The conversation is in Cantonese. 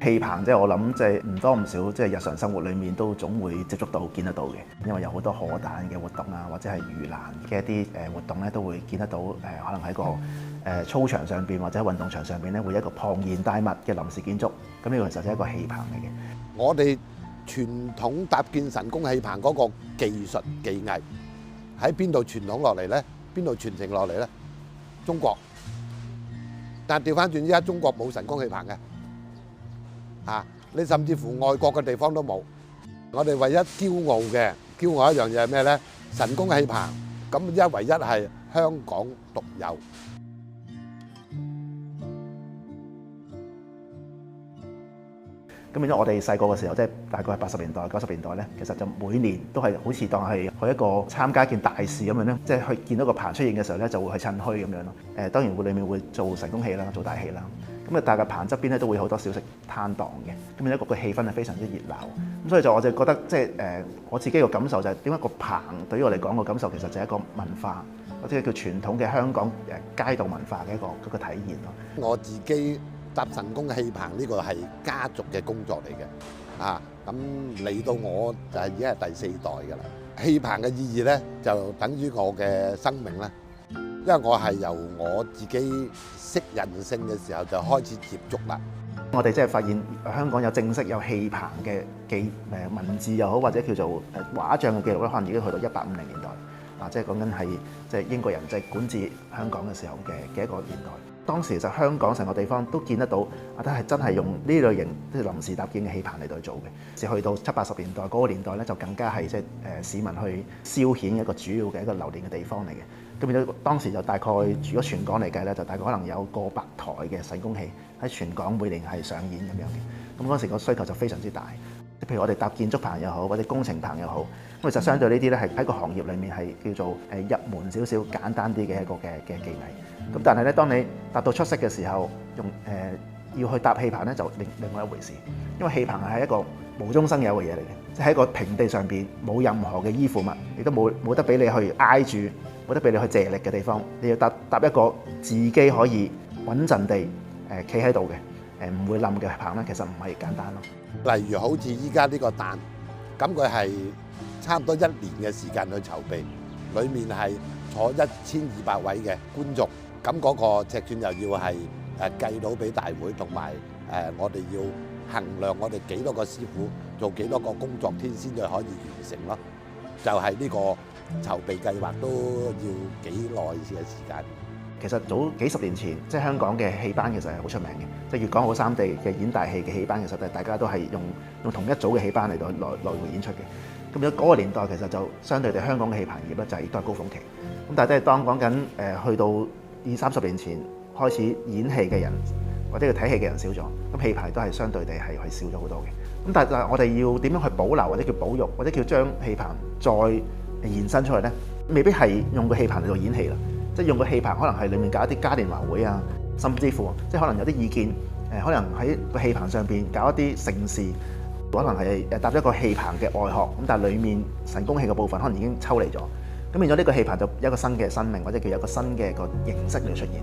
戲棚即係我諗，即係唔多唔少，即係日常生活裡面都總會接觸到、見得到嘅。因為有好多荷彈嘅活動啊，或者係盂蘭嘅一啲活動咧，都會見得到。可能喺個操場上邊或者運動場上邊咧，會有一個龐然大物嘅臨時建築。咁呢個其實就係一個戲棚嚟嘅。我哋傳統搭建神功戲棚嗰個技術技藝喺邊度傳統落嚟咧？邊度傳承落嚟咧？中國。但係調翻轉，依家中國冇神功戲棚嘅。你甚至乎外國嘅地方都冇。我哋唯一驕傲一樣嘢係咩咧？神功戲棚，咁依家唯一係香港獨有。咁變咗我哋細個嘅時候，即係大概係80年代、90年代咧，其實就每年都係好似當係去一個參加一件大事咁樣咧，即係去見到個棚出現嘅時候咧，就會去趁墟咁樣咯。當然會裡面會做神功戲啦，做大戲啦。咁啊，但係個棚側邊咧都會好多小食攤檔嘅，咁變咗個氣氛係非常之熱鬧。咁所以我就覺得即係我自己個感受就係點解個棚對於我嚟講個感受其實就係一個文化，或者叫傳統嘅香港街道文化嘅一個體現咯。我自己搭神功戲棚呢個係家族嘅工作嚟嘅，咁嚟到我就係已經係第4代㗎啦。戲棚嘅意義咧，就等於我嘅生命啦。因為我係由我自己識人性嘅時候就開始接觸啦。我哋即係發現香港有正式有戲棚嘅文字又好，或者叫做畫像嘅記錄咧，可能已經去到1850年代，即係講緊係即係英國人即係管治香港嘅時候嘅一個年代。當時其實香港成個地方都見得到，都係真係用呢類型即係臨時搭建嘅戲棚嚟到去做嘅。至去到70、80年代嗰個年代咧，就更加係即係市民去消遣一個主要嘅一個留連嘅地方嚟嘅。咁變咗當時就大概如果全港嚟計咧，就大概可能有過百台嘅神功戲喺全港每年係上演咁樣嘅。咁嗰時個需求就非常之大。譬如我哋搭建築棚又好，或者工程棚又好，咁其實相對呢啲咧係喺個行業裡面係叫做入門少少簡單啲嘅一個嘅技藝。咁但係咧，當你達到出色嘅時候，要去搭戲棚咧，就另外一回事。因為戲棚係一個無中生有嘅嘢嚟嘅，即係喺個平地上邊冇任何嘅依附物，亦都冇得俾你去挨住，冇得俾你去借力嘅地方。你要搭一個自己可以穩陣地企喺度嘅唔會冧嘅棚咧，其實唔係簡單咯。例如好似依家呢個誕，咁佢係差唔多1年嘅時間去籌備，裡面係坐1200位嘅觀眾，咁嗰個尺寸又要係計到俾大會，同埋我哋要衡量我哋幾多個師傅做幾多個工作天先至可以完成咯。就係呢個籌備計劃都要幾耐嘅時間。其實早幾十年前，即係香港嘅戲班其實係好出名嘅，即係粵港澳3地嘅演大戲嘅戲班，其實大家都係用同一組嘅戲班嚟到來回演出嘅。咁嗰個年代其實就相對地香港嘅戲棚業咧就係亦都係高峰期。咁但係都係當講緊去到20-30年前開始演戲嘅人或者要睇戲嘅人少咗，咁戲棚都係相對地係少咗好多嘅。咁但係我哋要點樣去保留或者叫保育或者叫將戲棚再延伸出去咧？未必係用個戲棚嚟到演戲啦。即係用個戲棚，可能係裡面搞一啲嘉年華會啊，甚至乎即係可能有啲意見，可能喺個戲棚上邊搞一啲盛事，可能係搭一個戲棚嘅外殼，咁但係裡面神功戲嘅部分可能已經抽離咗，咁變咗呢個戲棚就有一個新嘅生命，或者叫有一個新嘅個形式嚟出現。